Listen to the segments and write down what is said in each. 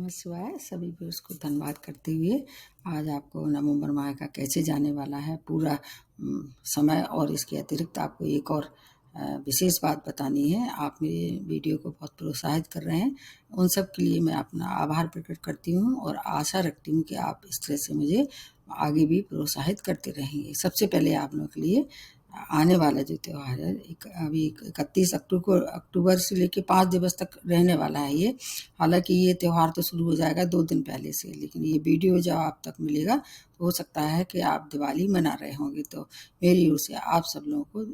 नमः शिवाय। सभी व्यूअर्स को धन्यवाद करते हुए आज आपको नवंबर माह का कैसे जाने वाला है पूरा समय और इसके अतिरिक्त आपको एक और विशेष बात बतानी है। आप मेरे वीडियो को बहुत प्रोत्साहित कर रहे हैं, उन सब के लिए मैं अपना आभार प्रकट करती हूँ और आशा रखती हूँ कि आप इस तरह से मुझे आगे भी प्रोत्साहित करते रहेंगे। सबसे पहले आप लोगों के लिए आने वाला जो त्यौहार है अभी 31 अक्टूबर से लेके 5 दिवस तक रहने वाला है ये। हालांकि ये त्यौहार तो शुरू हो जाएगा 2 दिन पहले से, लेकिन ये वीडियो जब आप तक मिलेगा तो हो सकता है कि आप दिवाली मना रहे होंगे। तो मेरी ओर से आप सब लोगों को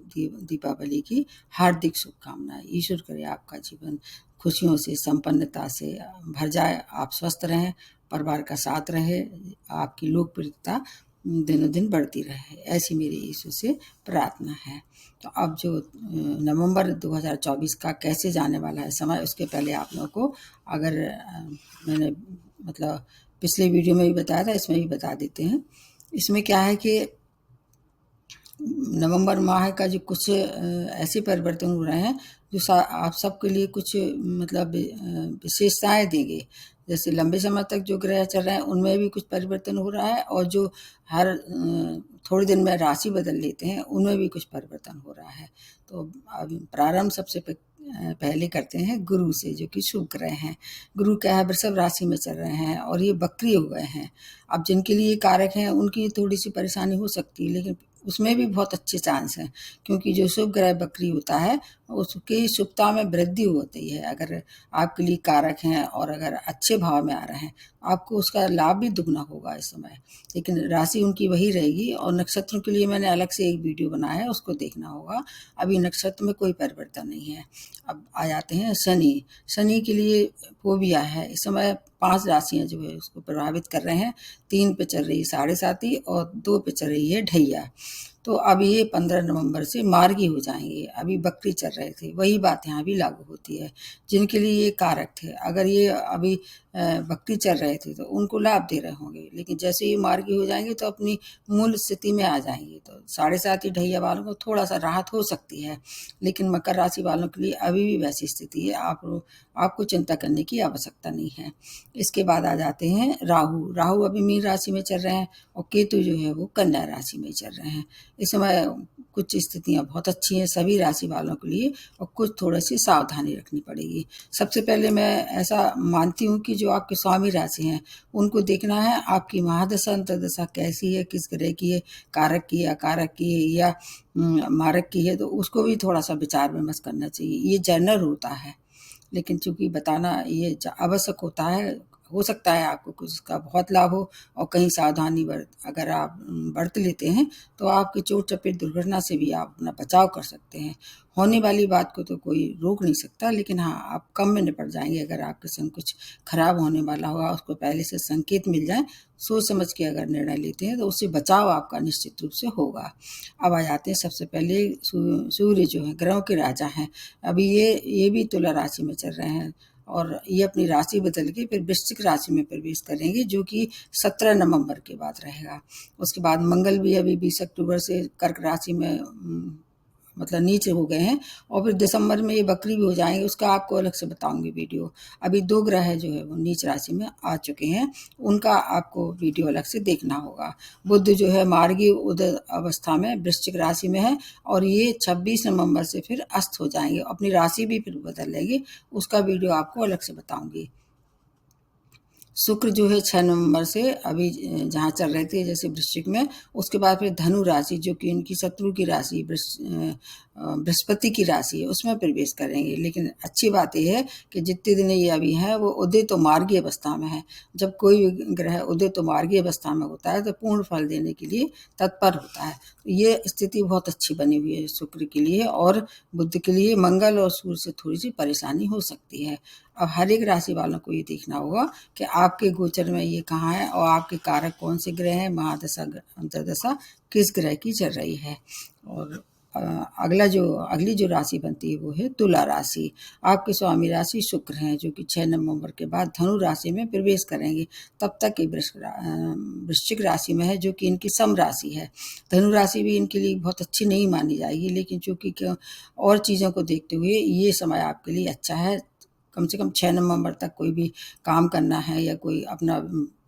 दीपावली की हार्दिक शुभकामनाएं। ईश्वर करे आपका जीवन खुशियों से संपन्नता से भर जाए, आप स्वस्थ रहें, परिवार का साथ रहे, आपकी लोकप्रियता दिनों दिन बढ़ती रहे, ऐसी मेरी ईश्वर से प्रार्थना है। तो अब जो नवंबर 2024 का कैसे जाने वाला है समय, उसके पहले आप लोगों को अगर मैंने मतलब पिछले वीडियो में भी बताया था, इसमें भी बता देते हैं। इसमें क्या है कि नवंबर माह का जो कुछ ऐसे परिवर्तन हो रहे हैं जो आप सबके लिए कुछ मतलब विशेषताएं देंगे। जैसे लंबे समय तक जो ग्रह चल रहे हैं उनमें भी कुछ परिवर्तन हो रहा है, और जो हर थोड़े दिन में राशि बदल लेते हैं उनमें भी कुछ परिवर्तन हो रहा है। तो अब प्रारंभ सबसे पहले करते हैं गुरु से, जो कि शुभ ग्रह हैं। गुरु क्या है, वृषभ राशि में चल रहे हैं और ये वक्री हो गए हैं। अब जिनके लिए कारक हैं उनकी थोड़ी सी परेशानी हो सकती है, लेकिन उसमें भी बहुत अच्छे चांस हैं, क्योंकि जो शुभ ग्रह बकरी होता है उसकी शुभता में वृद्धि होती है। अगर आपके लिए कारक हैं और अगर अच्छे भाव में आ रहे हैं आपको उसका लाभ भी दुगना होगा इस समय। लेकिन राशि उनकी वही रहेगी, और नक्षत्रों के लिए मैंने अलग से एक वीडियो बनाया है, उसको देखना होगा। अभी नक्षत्र में कोई परिवर्तन नहीं है। अब आ जाते हैं शनि। शनि के लिए फोबिया है। इस समय 5 राशियां जो है उसको प्रभावित कर रहे हैं। 3 पे चल रही है साढ़े साती और 2 पे चल रही है ढैया। तो अब ये 15 नवंबर से मार्गी हो जाएंगे। अभी बकरी चल रहे थे, वही बात यहाँ भी लागू होती है। जिनके लिए ये कारक थे, अगर ये अभी बकरी चल रहे थे तो उनको लाभ दे रहे होंगे, लेकिन जैसे ही मार्गी हो जाएंगे तो अपनी मूल स्थिति में आ जाएंगे। तो साढ़े साती ढैया वालों को थोड़ा सा राहत हो सकती है, लेकिन मकर राशि वालों के लिए अभी भी वैसी स्थिति है। आपको चिंता करने की आवश्यकता नहीं है। इसके बाद आ जाते हैं राहु। राहु अभी मीन राशि में चल रहे हैं और केतु जो है वो कन्या राशि में चल रहे हैं। इस समय कुछ स्थितियां बहुत अच्छी हैं सभी राशि वालों के लिए, और कुछ थोड़ी सी सावधानी रखनी पड़ेगी। सबसे पहले मैं ऐसा मानती हूँ कि जो आपके स्वामी राशि हैं उनको देखना है आपकी महादशा अंतर्दशा कैसी है, किस ग्रह की है, कारक की है, अकारक की है या मारक की है, तो उसको भी थोड़ा सा विचार विमर्श करना चाहिए। ये जनरल होता है, लेकिन चूंकि बताना ये आवश्यक होता है। हो सकता है आपको कुछ उसका बहुत लाभ हो, और कहीं सावधानी अगर आप बरत लेते हैं तो आपकी चोट चपेट दुर्घटना से भी आप अपना बचाव कर सकते हैं। होने वाली बात को तो कोई रोक नहीं सकता, लेकिन हाँ आप कम में निपट जाएंगे। अगर आपके संग कुछ खराब होने वाला होगा उसको पहले से संकेत मिल जाए, सोच समझ के अगर निर्णय लेते हैं तो उससे बचाव आपका निश्चित रूप से होगा। अब आ जाते हैं सबसे पहले सूर्य जो है ग्रहों के राजा हैं। अभी ये भी तुला राशि में चल रहे हैं, और ये अपनी राशि बदल के फिर वृश्चिक राशि में प्रवेश करेंगे, जो कि 17 नवंबर के बाद रहेगा। उसके बाद मंगल भी अभी 20 अक्टूबर से कर्क राशि में मतलब नीचे हो गए हैं, और फिर दिसंबर में ये बकरी भी हो जाएंगे। उसका आपको अलग से बताऊंगी वीडियो। अभी 2 ग्रह जो है वो नीच राशि में आ चुके हैं, उनका आपको वीडियो अलग से देखना होगा। बुध जो है मार्गी उदय अवस्था में वृश्चिक राशि में है, और ये 26 नवंबर से फिर अस्त हो जाएंगे, अपनी राशि भी फिर बदल लेंगे। उसका वीडियो आपको अलग से बताऊंगी। शुक्र जो है 6 नवंबर से अभी जहाँ चल रहे थे जैसे वृश्चिक में, उसके बाद फिर धनु राशि जो कि इनकी शत्रु की राशि बृहस्पति की राशि है उसमें प्रवेश करेंगे। लेकिन अच्छी बात यह है कि जितने दिन ये अभी है वो उदय तो मार्गी अवस्था में है। जब कोई ग्रह उदय तो मार्गी अवस्था में होता है तो पूर्ण फल देने के लिए तत्पर होता है। ये स्थिति बहुत अच्छी बनी हुई है शुक्र के लिए, और बुध के लिए मंगल और सूर्य से थोड़ी सी परेशानी हो सकती है। अब हर एक राशि वालों को ये देखना होगा कि आपके गोचर में ये कहाँ है और आपके कारक कौन से ग्रह हैं, महादशा अंतर्दशा किस ग्रह की चल रही है। और अगली जो राशि बनती है वो है तुला राशि। आपके स्वामी राशि शुक्र हैं, जो कि 6 नवंबर के बाद धनु राशि में प्रवेश करेंगे। तब तक ये वृश्चिक राशि में है, जो कि इनकी सम राशि है। धनु राशि भी इनके लिए बहुत अच्छी नहीं मानी जाएगी, लेकिन चूंकि और चीज़ों को देखते हुए ये समय आपके लिए अच्छा है। कम से कम 6 नवंबर तक कोई भी काम करना है या कोई अपना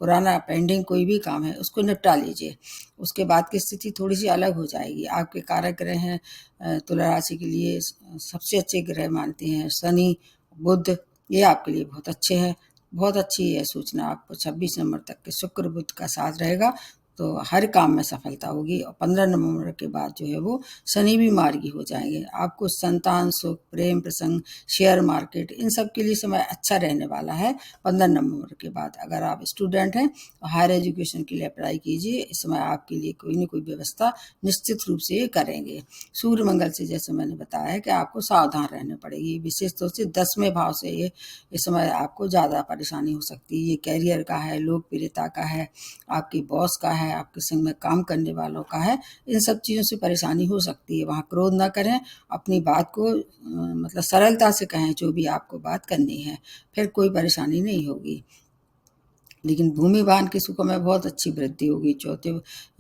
पुराना पेंडिंग कोई भी काम है उसको निपटा लीजिए। उसके बाद की स्थिति थोड़ी-सी अलग हो जाएगी। आपके कारक ग्रह हैं तुला राशि के लिए सबसे अच्छे ग्रह मानते हैं शनि, बुध, ये आपके लिए बहुत अच्छे हैं। बहुत अच्छी है सूचना आपको 26 नवंबर तक के शुक्र बुध का साथ रहेगा तो हर काम में सफलता होगी और 15 नवंबर के बाद जो है वो शनि भी मार्गी हो जाएंगे। आपको संतान सुख, प्रेम प्रसंग, शेयर मार्केट इन सब के लिए समय अच्छा रहने वाला है 15 नवंबर के बाद। अगर आप स्टूडेंट हैं तो हायर एजुकेशन के लिए अप्लाई कीजिए। इस समय आपके लिए कोई न कोई व्यवस्था निश्चित रूप से करेंगे। सूर्य मंगल से जैसे मैंने बताया है कि आपको सावधान रहने पड़ेगी, विशेष तौर से 10वें भाव से ये इस समय आपको ज़्यादा परेशानी हो सकती है। ये कैरियर का है, लोकप्रियता का है, आपके बॉस का है, आपके संग में काम करने वालों का है, इन सब चीज़ों से परेशानी हो सकती है। वहाँ क्रोध ना करें, अपनी बात को मतलब सरलता से कहें जो भी आपको बात करनी है, फिर कोई परेशानी नहीं होगी। लेकिन भूमि वाहन के सुखों में बहुत अच्छी वृद्धि होगी। चौथे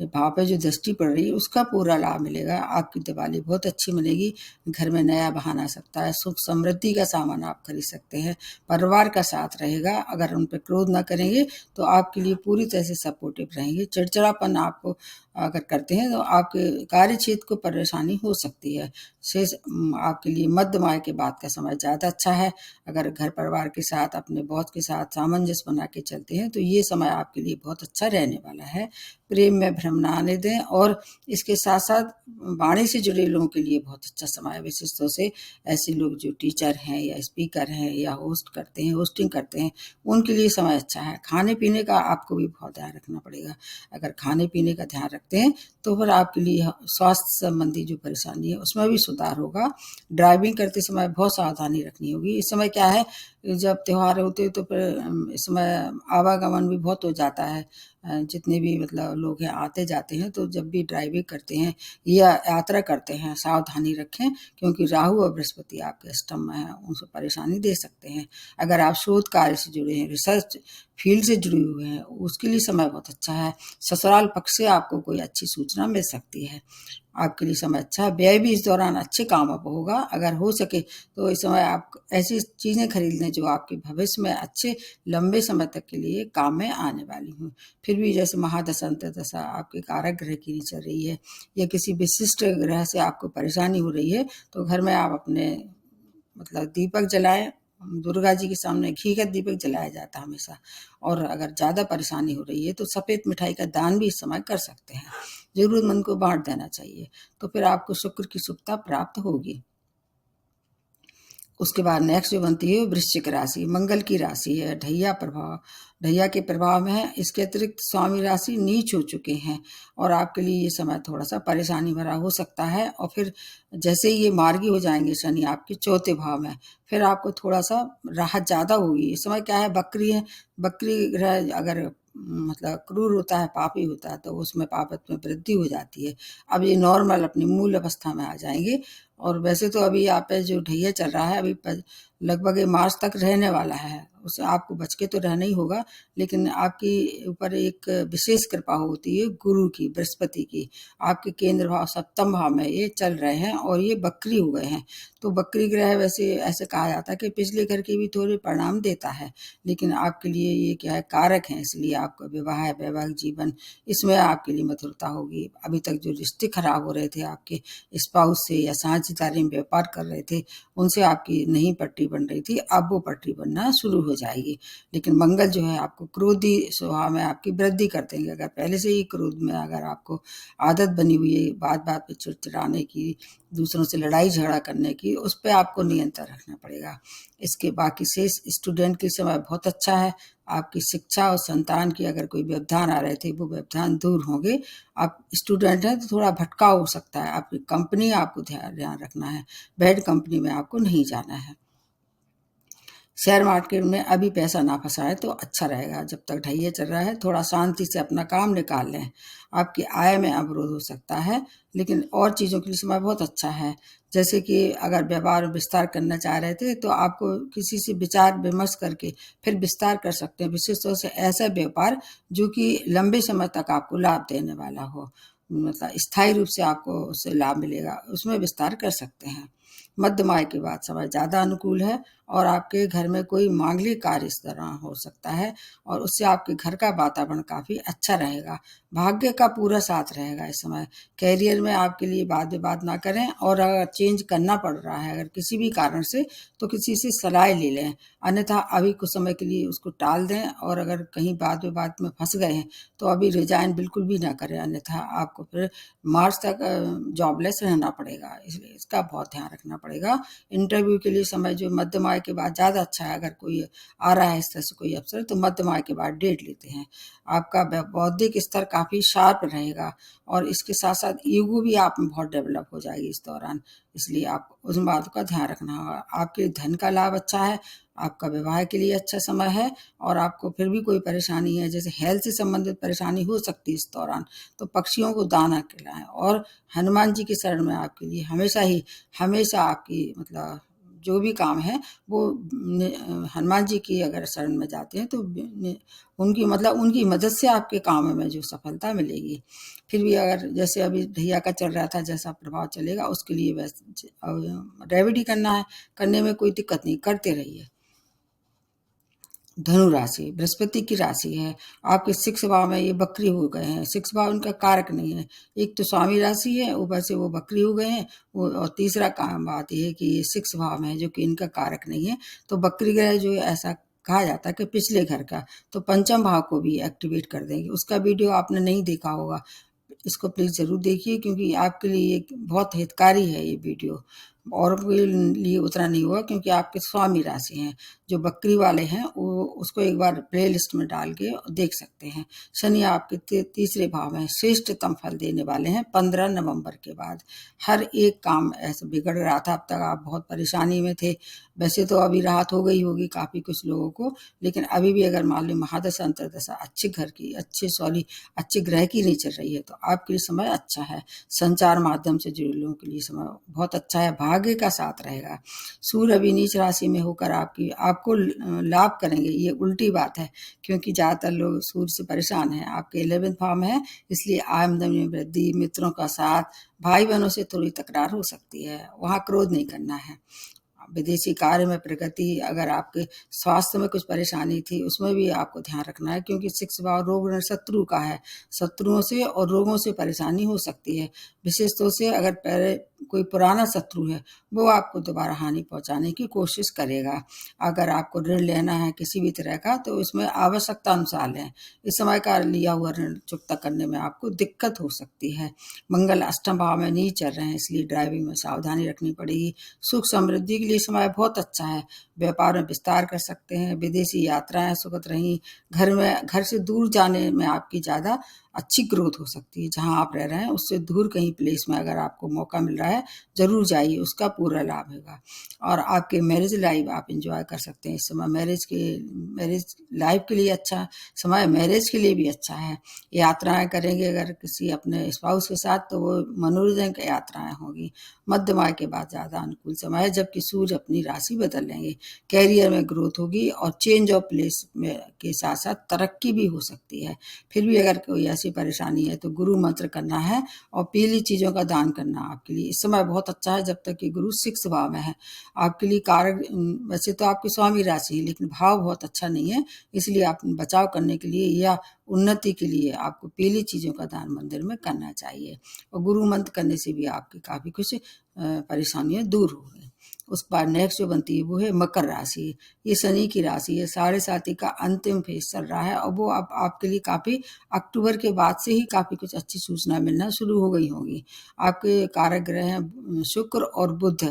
भाव पे जो दृष्टि पड़ रही है उसका पूरा लाभ मिलेगा। आपकी दिवाली बहुत अच्छी मिलेगी। घर में नया वाहन आ सकता है, सुख समृद्धि का सामान आप खरीद सकते हैं। परिवार का साथ रहेगा। अगर उन पर क्रोध ना करेंगे तो आपके लिए पूरी तरह से सपोर्टिव रहेंगे। चिड़चिड़ापन आपको अगर करते हैं तो आपके कार्य क्षेत्र को परेशानी हो सकती है। शेष आपके लिए मध्यम आय के बाद का समय ज़्यादा अच्छा है। अगर घर परिवार के साथ अपने बॉस के साथ सामंजस्य बना के चलते हैं तो ये समय आपके लिए बहुत अच्छा रहने वाला है। प्रेम में भ्रम ना आने दें और इसके साथ साथ वाणी से जुड़े लोगों के लिए बहुत अच्छा समय है। विशेष तौर से ऐसे लोग जो टीचर हैं या स्पीकर हैं या होस्ट करते हैं, होस्टिंग करते हैं, उनके लिए समय अच्छा है। खाने पीने का आपको भी बहुत ध्यान रखना पड़ेगा। अगर खाने पीने का ध्यान रखते हैं तो फिर आपके लिए स्वास्थ्य संबंधी जो परेशानी है उसमें भी सुधार होगा। ड्राइविंग करते समय बहुत सावधानी रखनी होगी। इस समय क्या है, जब त्योहार होते हैं तो फिर इस समय आवागमन भी बहुत हो जाता है। जितने भी मतलब लोग हैं आते जाते हैं, तो जब भी ड्राइविंग करते हैं या यात्रा करते हैं सावधानी रखें, क्योंकि राहु और बृहस्पति आपके अष्टम में है, उनसे परेशानी दे सकते हैं। अगर आप शोध कार्य से जुड़े हैं, रिसर्च फील्ड से जुड़े हुए हैं, उसके लिए समय बहुत अच्छा है। ससुराल पक्ष से आपको कोई अच्छी सूचना मिल सकती है। आपके लिए समय अच्छा है। व्यय भी इस दौरान अच्छे कामों पर होगा। अगर हो सके तो इस समय आप ऐसी चीज़ें खरीद लें जो आपके भविष्य में अच्छे लंबे समय तक के लिए काम में आने वाली हों। फिर भी जैसे महादशा अंतर्दशा आपके कारक ग्रह की नहीं चल रही है या किसी विशिष्ट ग्रह से आपको परेशानी हो रही है तो घर में आप अपने मतलब दीपक जलाएं। दुर्गा जी के सामने घी का दीपक जलाया जाता है हमेशा। और अगर ज़्यादा परेशानी हो रही है तो सफ़ेद मिठाई का दान भी इस समय कर सकते हैं। ज़रूरतमंद को बांट देना चाहिए, तो फिर आपको शुक्र की शुभता प्राप्त होगी। उसके बाद नेक्स्ट जो बनती है वृश्चिक राशि, मंगल की राशि है। ढैया प्रभाव, ढैया के प्रभाव में है। इसके अतिरिक्त स्वामी राशि नीच हो चुके हैं और आपके लिए ये समय थोड़ा सा परेशानी भरा हो सकता है। और फिर जैसे ही ये मार्गी हो जाएंगे शनि आपके चौथे भाव में, फिर आपको थोड़ा सा राहत ज़्यादा होगी। इस समय क्या है, बकरी है, बकरी ग्रह अगर मतलब क्रूर होता है, पापी होता है, तो उसमें पापत्व में वृद्धि हो जाती है। अब ये नॉर्मल अपनी मूल अवस्था में आ जाएंगे। और वैसे तो अभी यहाँ पे जो ढैया चल रहा है अभी लगभग ये मार्च तक रहने वाला है, उससे आपको बच के तो रहना ही होगा। लेकिन आपकी ऊपर एक विशेष कृपा होती है गुरु की, बृहस्पति की। आपके केंद्र भाव सप्तम भाव में ये चल रहे हैं और ये बकरी हो गए हैं। तो बकरी ग्रह वैसे ऐसे कहा जाता है कि पिछले घर के भी थोड़े परिणाम देता है, लेकिन आपके लिए ये क्या है, कारक है, इसलिए आपका विवाह, वैवाहिक जीवन, इसमें आपके लिए मधुरता होगी। अभी तक जो रिश्ते खराब हो रहे थे आपके स्पाउस से या साझेदारी में व्यापार कर रहे थे, उनसे आपकी नई पटरी बन रही थी, अब वो पटरी बनना शुरू हो जाएगी। लेकिन मंगल जो है आपको क्रोधी स्वभाव में आपकी वृद्धि कर देंगे। अगर पहले से ही क्रोध में अगर आपको आदत बनी हुई है बात बात पे चिड़चिड़ाने की, दूसरों से लड़ाई झगड़ा करने की, उस पर आपको नियंत्रण रखना पड़ेगा। इसके बाकी शेष स्टूडेंट के समय बहुत अच्छा है। आपकी शिक्षा और संतान की अगर कोई व्यवधान आ रहे थे वो व्यवधान दूर होंगे। आप स्टूडेंट हैं तो थोड़ा भटकाव हो सकता है। आपकी कंपनी आपको ध्यान रखना है, बैड कंपनी में आपको नहीं जाना है। शेयर मार्केट में अभी पैसा ना फंसाए तो अच्छा रहेगा। जब तक ढैया चल रहा है थोड़ा शांति से अपना काम निकाल लें। आपकी आय में अवरोध हो सकता है, लेकिन और चीज़ों के लिए समय बहुत अच्छा है। जैसे कि अगर व्यापार विस्तार करना चाह रहे थे तो आपको किसी से विचार विमर्श करके फिर विस्तार कर सकते हैं। विशेष तौर से ऐसा व्यापार जो कि लंबे समय तक आपको लाभ देने वाला हो, मतलब स्थायी रूप से आपको उससे लाभ मिलेगा, उसमें विस्तार कर सकते हैं। मध्यम आय के बाद समय ज़्यादा अनुकूल है और आपके घर में कोई मांगलिक कार्य इस दौरान हो सकता है और उससे आपके घर का वातावरण काफ़ी अच्छा रहेगा। भाग्य का पूरा साथ रहेगा इस समय। करियर में आपके लिए वाद विवाद ना करें और अगर चेंज करना पड़ रहा है अगर किसी भी कारण से, तो किसी से सलाह ले लें, अन्यथा अभी कुछ समय के लिए उसको टाल दें। और अगर कहीं वाद विवाद में फंस गए हैं तो अभी रिजाइन बिल्कुल भी ना करें, अन्यथा आपको फिर मार्च तक जॉबलेस रहना पड़ेगा, इसलिए इसका बहुत ध्यान रखना पड़ेगा। इंटरव्यू के लिए समय जो मध्यम आय के बाद ज़्यादा अच्छा है। अगर कोई आ रहा है इस तरह से कोई अवसर, तो मध्यम आय के बाद डेट लेते हैं। आपका बौद्धिक स्तर काफ़ी शार्प रहेगा और इसके साथ साथ ईगो भी आप में बहुत डेवलप हो जाएगी इस दौरान, इसलिए आपको उस बात का ध्यान रखना होगा। आपके धन का लाभ अच्छा है, आपका विवाह के लिए अच्छा समय है और आपको फिर भी कोई परेशानी है, जैसे हेल्थ से संबंधित परेशानी हो सकती है इस दौरान, तो पक्षियों को दाना खिलाएं और हनुमान जी की शरण में आपके लिए हमेशा आपकी मतलब जो भी काम है वो हनुमान जी की अगर शरण में जाते हैं तो उनकी मदद से आपके काम में जो सफलता मिलेगी। फिर भी अगर जैसे अभी ढैया का चल रहा था, जैसा प्रभाव चलेगा उसके लिए वैसे रेमेडी करना है, करने में कोई दिक्कत नहीं, करते रहिए। धनु राशि बृहस्पति की राशि है, आपके 6 भाव में ये बकरी हो गए हैं। 6 भाव उनका कारक नहीं है, एक तो स्वामी राशि है, ऊपर से वो बकरी हो गए हैं। वो और तीसरा काम बात ये है कि ये 6 भाव में है जो कि इनका कारक नहीं है। तो बकरी ग्रह जो है ऐसा कहा जाता है कि पिछले घर का तो पंचम भाव को भी एक्टिवेट कर देंगे। उसका वीडियो आपने नहीं देखा होगा, इसको प्लीज़ ज़रूर देखिए क्योंकि आपके लिए ये बहुत हितकारी है ये वीडियो। औरों के लिए उतना नहीं हुआ क्योंकि आपके स्वामी राशि हैं। जो बकरी वाले हैं वो उसको एक बार प्ले लिस्ट में डाल के देख सकते हैं। शनि आपके तीसरे भाव में श्रेष्ठतम फल देने वाले हैं 15 नवंबर के बाद। हर एक काम ऐसे बिगड़ रहा था, अब तक आप बहुत परेशानी में थे। वैसे तो अभी राहत हो गई होगी काफ़ी कुछ लोगों को, लेकिन अभी भी अगर मान लो महादशा अंतर्दशा अच्छे ग्रह की नहीं चल रही है तो आपके लिए समय अच्छा है। संचार माध्यम से जुड़े लोगों के लिए समय बहुत अच्छा है, भाग्य का साथ रहेगा। सूर्य अभी नीच राशि में होकर आपको लाभ करेंगे, ये उल्टी बात है क्योंकि ज़्यादातर लोग सूर्य से परेशान हैं। आपके 11th भाव में है, इसलिए आमदनी में वृद्धि, मित्रों का साथ, भाई बहनों से थोड़ी तकरार हो सकती है, वहाँ क्रोध नहीं करना है। विदेशी कार्य में प्रगति, अगर आपके स्वास्थ्य में कुछ परेशानी थी उसमें भी आपको ध्यान रखना है क्योंकि 6 भाव रोग ऋण शत्रु का है। शत्रुओं से और रोगों से परेशानी हो सकती है, विशेष तौर से अगर पहले कोई पुराना शत्रु है वो आपको दोबारा हानि पहुंचाने की कोशिश करेगा। अगर आपको ऋण लेना है किसी भी तरह का तो उसमें आवश्यकता अनुसार लें, इस समय का लिया हुआ ऋण चुकता करने में आपको दिक्कत हो सकती है। मंगल अष्टम भाव में नहीं चल रहे हैं, इसलिए ड्राइविंग में सावधानी रखनी पड़ेगी। सुख समृद्धि के लिए समय बहुत अच्छा है, व्यापार में विस्तार कर सकते हैं, विदेशी यात्राएं सुखद रहीं। घर से दूर जाने में आपकी ज़्यादा अच्छी ग्रोथ हो सकती है। जहाँ आप रह रहे हैं उससे दूर कहीं प्लेस में अगर आपको मौका मिल रहा है ज़रूर जाइए, उसका पूरा लाभ होगा। और आपके मैरिज लाइफ आप इंजॉय कर सकते हैं इस समय। मैरिज लाइफ के लिए अच्छा समय, मैरिज के लिए भी अच्छा है। यात्राएं करेंगे अगर किसी अपने स्पाउस के साथ तो वो मनोरंजन की यात्राएं होगी। मध्यम आय के बाद ज़्यादा अनुकूल समय है, जबकि सूर्य अपनी राशि बदल लेंगे। कैरियर में ग्रोथ होगी और चेंज ऑफ प्लेस में के साथ साथ तरक्की भी हो सकती है। फिर भी अगर कोई ऐसी परेशानी है तो गुरु मंत्र करना है और पीली चीज़ों का दान करना आपके लिए इस समय बहुत अच्छा है, जब तक कि गुरु 6 भाव में है। आपके लिए कारक वैसे तो आपकी स्वामी राशि है लेकिन भाव बहुत अच्छा नहीं है, इसलिए आप बचाव करने के लिए या उन्नति के लिए आपको पीली चीज़ों का दान मंदिर में करना चाहिए। और गुरु मंत्र करने से भी आपकी काफ़ी कुछ परेशानियाँ दूर होंगी। उस बार नेक्स्ट जो बनती है वो है मकर राशि। ये शनि की राशि है, 7.5 का अंतिम फेज चल रहा है और वो अब आपके लिए काफ़ी अक्टूबर के बाद से ही काफ़ी कुछ अच्छी सूचना मिलना शुरू हो गई होंगी। आपके कारक ग्रह हैं शुक्र और बुध,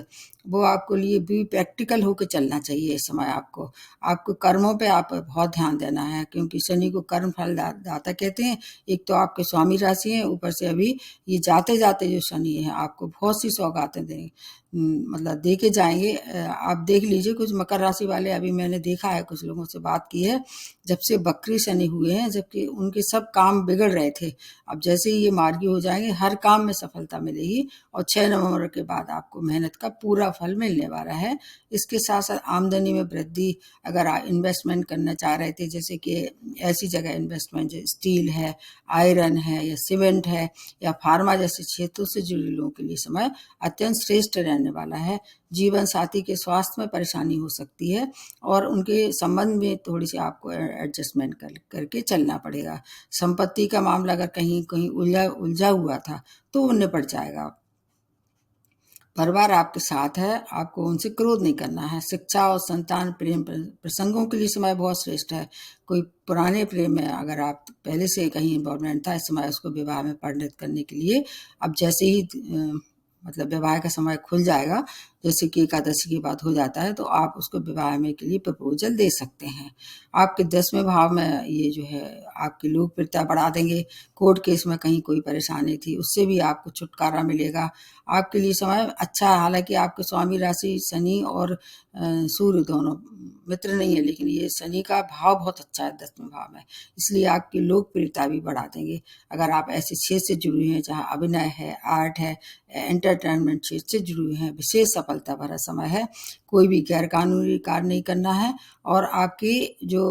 वो आपको लिए भी प्रैक्टिकल होकर चलना चाहिए इस समय। आपको कर्मों पे आप बहुत ध्यान देना है क्योंकि शनि को कर्म फल दाता कहते हैं। एक तो आपके स्वामी राशि है, ऊपर से अभी ये जाते जाते जो शनि है आपको बहुत सी सौगातें देंगे, मतलब दे के जाएंगे। आप देख लीजिए कुछ मकर राशि वाले, अभी मैंने देखा है कुछ लोगों से बात की है, जब से बकरी शनि हुए हैं जबकि उनके सब काम बिगड़ रहे थे, अब जैसे ही ये मार्गी हो जाएंगे हर काम में सफलता मिलेगी और 6 नवंबर के बाद आपको मेहनत का पूरा फल मिलने वाला है। इसके साथ साथ आमदनी में वृद्धि, अगर आप इन्वेस्टमेंट करना चाह रहे थे जैसे कि ऐसी जगह इन्वेस्टमेंट जो स्टील है, आयरन है या सीमेंट है या फार्मा जैसे क्षेत्रों से जुड़े लोगों के लिए समय अत्यंत श्रेष्ठ रहने वाला है। जीवन साथी के स्वास्थ्य में परेशानी हो सकती है और उनके संबंध में थोड़ी सी आपको एडजस्टमेंट करके चलना पड़ेगा। संपत्ति का मामला अगर कहीं कहीं उलझा हुआ था तो वो निपट जाएगा। परिवार आपके साथ है, आपको उनसे क्रोध नहीं करना है। शिक्षा और संतान प्रेम प्रसंगों के लिए समय बहुत श्रेष्ठ है। कोई पुराने प्रेम में अगर आप पहले से कहीं इन्वॉल्वमेंट था, इस समय उसको विवाह में परिणत करने के लिए अब जैसे ही मतलब विवाह का समय खुल जाएगा, जैसे कि एकादशी की बात हो जाता है, तो आप उसको विवाह में के लिए प्रपोजल दे सकते हैं। आपके 10वें भाव में ये जो है आपकी लोकप्रियता बढ़ा देंगे। कोर्ट केस में कहीं कोई परेशानी थी उससे भी आपको छुटकारा मिलेगा। आपके लिए समय अच्छा है, हालांकि आपके स्वामी राशि शनि और सूर्य दोनों मित्र नहीं है, लेकिन ये शनि का भाव बहुत अच्छा है 10वें भाव में, इसलिए आपकी लोकप्रियता भी बढ़ा देंगे। अगर आप ऐसे क्षेत्र से जुड़े हैं जहाँ अभिनय है, आर्ट है, एंटरटेनमेंट क्षेत्र से जुड़े हुए हैं, विशेष सफलता भरा समय है। कोई भी गैर कानूनी कार्य नहीं करना है और आपकी जो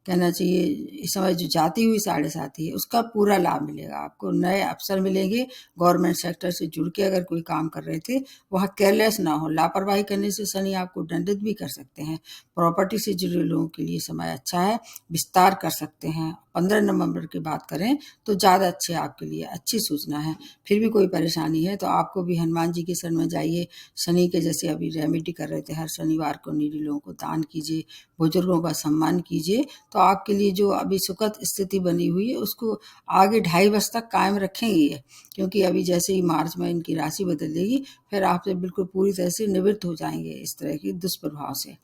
कहना चाहिए इस समय जो जाती हुई साढ़े साथी है उसका पूरा लाभ मिलेगा। आपको नए अवसर मिलेंगे। गवर्नमेंट सेक्टर से जुड़ के अगर कोई काम कर रहे थे वहाँ केयरलेस ना हो, लापरवाही करने से शनि आपको दंडित भी कर सकते हैं। प्रॉपर्टी से जुड़े लोगों के लिए समय अच्छा है, विस्तार कर सकते हैं। 15 नवंबर की बात करें तो ज़्यादा अच्छे आपके लिए अच्छी सूचना है। फिर भी कोई परेशानी है तो आपको भी हनुमान जी के शरण में जाइए। शनि के जैसे अभी रेमेडी कर रहे थे, हर शनिवार को नीडी लोगों को दान कीजिए, बुजुर्गों का सम्मान कीजिए, तो आपके लिए जो अभी सुखद स्थिति बनी हुई है उसको आगे 2.5 वर्ष तक कायम रखेंगे ये, क्योंकि अभी जैसे ही मार्च में इनकी राशि बदलेगी फिर आपसे बिल्कुल पूरी तरह से निवृत्त हो जाएंगे इस तरह के दुष्प्रभाव से।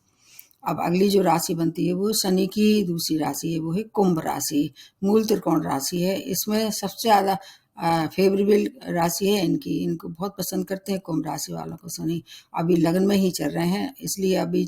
अब अगली जो राशि बनती है वो शनि की दूसरी राशि है, वो है कुंभ राशि। मूल त्रिकोण राशि है, इसमें सबसे ज़्यादा फेवरेबल राशि है इनकी, इनको बहुत पसंद करते हैं कुंभ राशि वालों को शनि। अभी लगन में ही चल रहे हैं, इसलिए अभी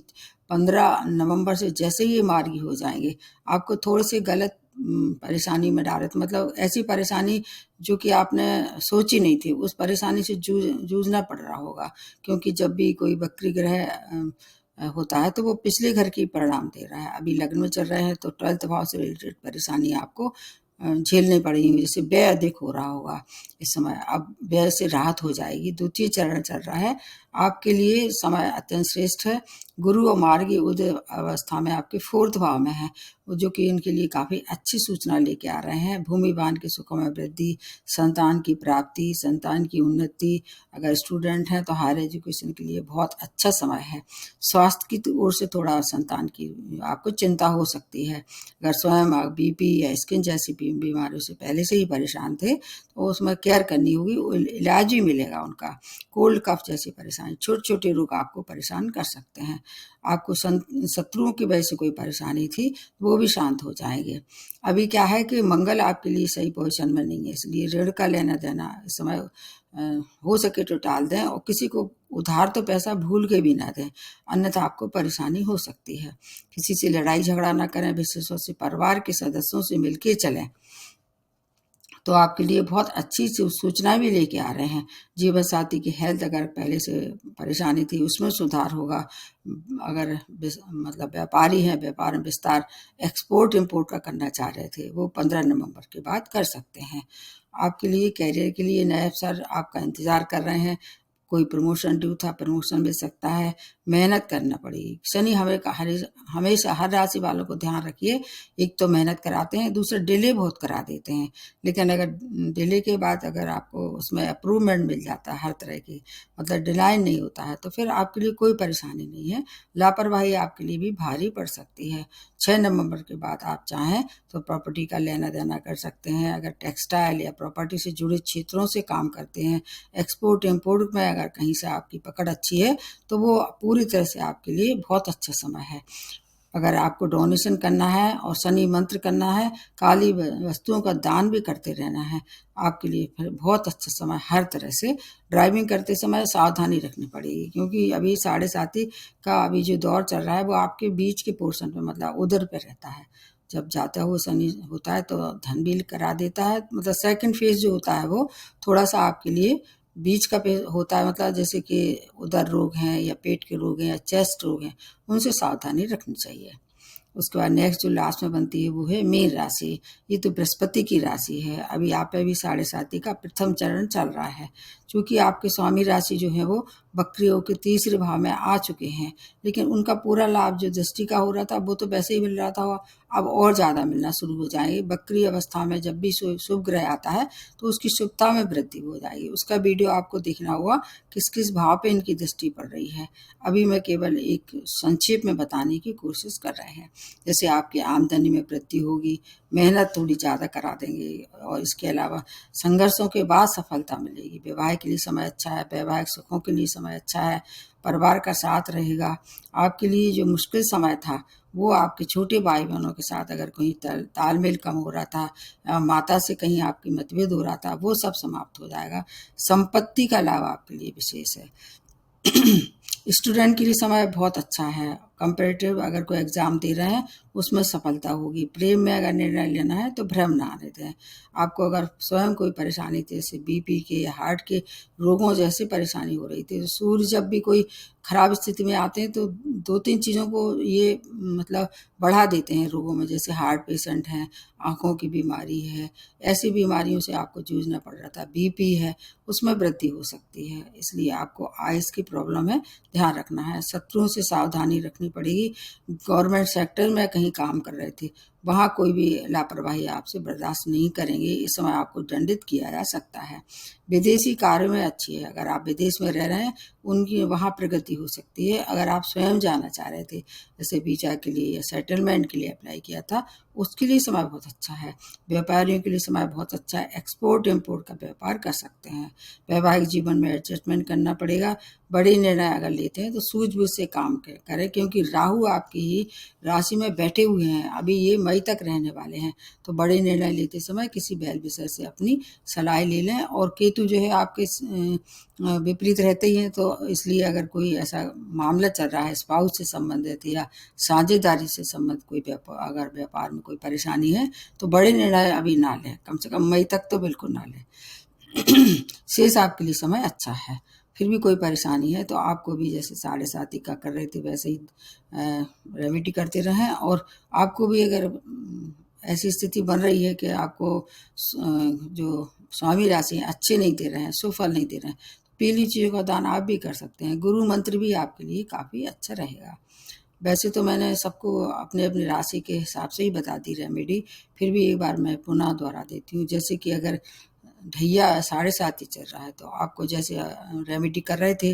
15 नवंबर से जैसे ही ये मार्गी हो जाएंगे आपको थोड़े से गलत परेशानी में डाले, मतलब ऐसी परेशानी जो कि आपने सोची नहीं थी, उस परेशानी से जूझना पड़ रहा होगा। क्योंकि जब भी कोई वक्री ग्रह होता है तो वो पिछले घर की परिणाम दे रहा है। अभी लग्न में चल रहे हैं तो 12th भाव से रिलेटेड परेशानी आपको झेलनी पड़ेगी, जैसे व्यय अधिक हो रहा होगा इस समय। अब व्यय से राहत हो जाएगी। द्वितीय चरण चल रहा है, आपके लिए समय अत्यंत श्रेष्ठ है। गुरु और मार्गी उदय अवस्था में आपके 4th भाव में है, जो कि इनके लिए काफ़ी अच्छी सूचना लेके आ रहे हैं। भूमि वाहन के सुखों में वृद्धि, संतान की प्राप्ति, संतान की उन्नति। अगर स्टूडेंट हैं तो हायर एजुकेशन के लिए बहुत अच्छा समय है। स्वास्थ्य की ओर से थोड़ा संतान की आपको चिंता हो सकती है। अगर स्वयं बीपी या स्किन जैसी बीमारियों से पहले से ही परेशान थे तो उसमें केयर करनी होगी, इलाज भी मिलेगा उनका। कोल्ड कफ जैसी परेशानी, छोटे छोटे रोग आपको परेशान कर सकते हैं। आपको शत्रुओं की वजह से कोई परेशानी थी वो भी शांत हो जाएंगे। अभी क्या है कि मंगल आपके लिए सही पोजीशन में नहीं है, इसलिए ऋण का लेना देना इस समय हो सके तो टाल दें और किसी को उधार तो पैसा भूल के भी ना दें, अन्यथा आपको परेशानी हो सकती है। किसी से लड़ाई झगड़ा ना करें, विशेषतौर से परिवार के सदस्यों से मिलके चलें, तो आपके लिए बहुत अच्छी सूचना भी लेके आ रहे हैं। जीवन साथी की हेल्थ अगर पहले से परेशानी थी उसमें सुधार होगा। अगर मतलब व्यापारी हैं, व्यापार में विस्तार, एक्सपोर्ट इंपोर्ट का करना चाह रहे थे वो 15 नवंबर के बाद कर सकते हैं। आपके लिए कैरियर के लिए नए अवसर आपका इंतजार कर रहे हैं। कोई प्रमोशन ड्यू था, प्रमोशन मिल सकता है। मेहनत करना पड़ेगी। शनि हमेशा हर राशि वालों को ध्यान रखिए, एक तो मेहनत कराते हैं, दूसरा डिले बहुत करा देते हैं। लेकिन अगर डिले के बाद अगर आपको उसमें अप्रूवमेंट मिल जाता है हर तरह की, मतलब डिनाइन नहीं होता है, तो फिर आपके लिए कोई परेशानी नहीं है। लापरवाही आपके लिए भी भारी पड़ सकती है। 6 नवंबर के बाद आप चाहें तो प्रॉपर्टी का लेना देना कर सकते हैं। अगर टेक्सटाइल या प्रॉपर्टी से जुड़े क्षेत्रों से काम करते हैं, एक्सपोर्ट इम्पोर्ट में अगर कहीं से आपकी पकड़ अच्छी है तो वो पूरी तरह से आपके लिए बहुत अच्छा समय है। अगर आपको डोनेशन करना है और शनि मंत्र करना है, काली वस्तुओं का दान भी करते रहना है, आपके लिए फिर बहुत अच्छा समय हर तरह से। ड्राइविंग करते समय सावधानी रखनी पड़ेगी, क्योंकि अभी साढ़े साथी का अभी जो दौर चल रहा है वो आपके बीच के पोर्शन पे, मतलब उधर पे रहता है। जब जाता हुआ शनि होता है तो धन भी करा देता है, मतलब सेकंड फेज जो होता है वो थोड़ा सा आपके लिए बीच का पे होता है, मतलब जैसे कि उदर रोग हैं या पेट के रोग हैं या चेस्ट रोग हैं, उनसे सावधानी रखनी चाहिए। उसके बाद नेक्स्ट जो लास्ट में बनती है वो है मीन राशि। ये तो बृहस्पति की राशि है। अभी आप पे भी साढ़े साथी का प्रथम चरण चल रहा है। चूँकि आपके स्वामी राशि जो है वो वक्रियों के तीसरे भाव में आ चुके हैं, लेकिन उनका पूरा लाभ जो दृष्टि का हो रहा था वो तो वैसे ही मिल रहा था, अब और ज़्यादा मिलना शुरू हो जाएंगे। वक्री अवस्था में जब भी शुभ ग्रह आता है तो उसकी शुभता में वृद्धि हो जाएगी। उसका वीडियो आपको देखना होगा किस किस भाव पे इनकी दृष्टि पड़ रही है। अभी मैं केवल एक संक्षेप में बताने की कोशिश कर रहे हैं। जैसे आपकी आमदनी में वृद्धि होगी, मेहनत थोड़ी ज़्यादा करा देंगे, और इसके अलावा संघर्षों के बाद सफलता मिलेगी। विवाह के लिए समय अच्छा है, वैवाहिक सुखों के लिए समय अच्छा है, परिवार का साथ रहेगा। आपके लिए जो मुश्किल समय था वो आपके छोटे भाई बहनों के साथ अगर कहीं तालमेल कम हो रहा था, माता से कहीं आपकी मतभेद हो रहा था, वो सब समाप्त हो जाएगा। संपत्ति का लाभ आपके लिए विशेष है। स्टूडेंट के लिए समय बहुत अच्छा है। कंपेरेटिव अगर कोई एग्ज़ाम दे रहे हैं उसमें सफलता होगी। प्रेम में अगर निर्णय लेना है तो भ्रम ना आने दें। आपको अगर स्वयं कोई परेशानी थी, जैसे बीपी के या हार्ट के रोगों जैसी परेशानी हो रही थी, तो सूर्य जब भी कोई खराब स्थिति में आते हैं तो 2-3 चीज़ों को ये मतलब बढ़ा देते हैं रोगों में। जैसे हार्ट पेशेंट हैं, आँखों की बीमारी है, ऐसी बीमारियों से आपको जूझना पड़ रहा था। बीपी है, उसमें वृद्धि हो सकती है, इसलिए आपको आइस की प्रॉब्लम है, ध्यान रखना है। शत्रुओं से सावधानी रखनी पड़ेगी। गवर्नमेंट सेक्टर में कहीं काम कर रहे थे, वहाँ कोई भी लापरवाही आपसे बर्दाश्त नहीं करेंगे। इस समय आपको दंडित किया जा सकता है। विदेशी कार्य में अच्छी है। अगर आप विदेश में रह रहे हैं उनकी वहाँ प्रगति हो सकती है। अगर आप स्वयं जाना चाह रहे थे, जैसे वीजा के लिए या सेटलमेंट के लिए अप्लाई किया था, उसके लिए समय बहुत अच्छा है। व्यापारियों के लिए समय बहुत अच्छा है। एक्सपोर्ट इम्पोर्ट का व्यापार कर सकते हैं। वैवाहिक जीवन में एडजस्टमेंट करना पड़ेगा। बड़े निर्णय अगर लेते हैं तो सूझबूझ से काम करें, क्योंकि राहु आपकी ही राशि में बैठे हुए हैं, अभी ये मई तक रहने वाले हैं। तो बड़े निर्णय लेते समय किसी बैल विषय से अपनी सलाह ले लें। और केतु जो है आपके विपरीत रहते ही हैं, तो इसलिए अगर कोई ऐसा मामला चल रहा है स्पाउस से संबंधित या साझेदारी से संबंधित कोई अगर व्यापार में कोई परेशानी है तो बड़े निर्णय अभी ना लें, कम से कम मई तक तो बिल्कुल ना लें। शेष आपके लिए समय अच्छा है। फिर भी कोई परेशानी है तो आपको भी जैसे 7.5 का कर रहे थे वैसे ही रेमेडी करते रहें। और आपको भी अगर ऐसी स्थिति बन रही है कि आपको जो स्वामी राशि अच्छे नहीं दे रहे हैं, सुफल नहीं दे रहे हैं, तो पीली चीज़ों का दान आप भी कर सकते हैं। गुरु मंत्र भी आपके लिए काफ़ी अच्छा रहेगा। वैसे तो मैंने सबको अपने अपनी राशि के हिसाब से ही बता दी रेमेडी, फिर भी एक बार मैं पुनः दोहरा देती हूँ। जैसे कि अगर ढैया 7.5 ही चल रहा है तो आपको जैसे रेमेडी कर रहे थे,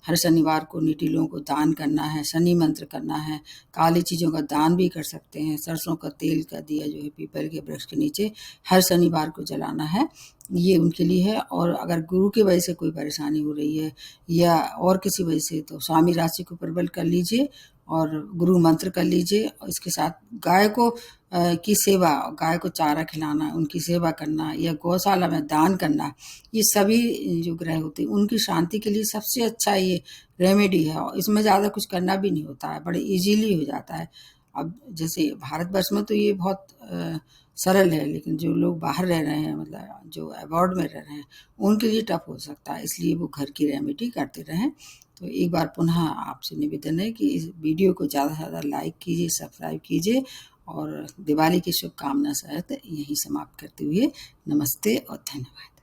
हर शनिवार को नीटिलों को दान करना है, शनि मंत्र करना है, काली चीज़ों का दान भी कर सकते हैं। सरसों का तेल का दिया जो है पीपल के वृक्ष के नीचे हर शनिवार को जलाना है, ये उनके लिए है। और अगर गुरु की वजह से कोई परेशानी हो रही है या और किसी वजह से, तो स्वामी राशि को प्रबल कर लीजिए और गुरु मंत्र कर लीजिए। और इसके साथ गाय को की सेवा, गाय को चारा खिलाना, उनकी सेवा करना या गौशाला में दान करना, ये सभी जो ग्रह होते हैं उनकी शांति के लिए सबसे अच्छा ये रेमेडी है। और इसमें ज़्यादा कुछ करना भी नहीं होता है, बड़े इजीली हो जाता है। अब जैसे भारतवर्ष में तो ये बहुत सरल है, लेकिन जो लोग बाहर रह रहे हैं, मतलब जो अब्रॉड में रह रहे हैं, उनके लिए टफ हो सकता है, इसलिए वो घर की रेमेडी करते रहें। तो एक बार पुनः आपसे निवेदन है कि इस वीडियो को ज़्यादा से ज़्यादा लाइक कीजिए, सब्सक्राइब कीजिए। और दिवाली की शुभकामना सहित यहीं समाप्त करते हुए नमस्ते और धन्यवाद।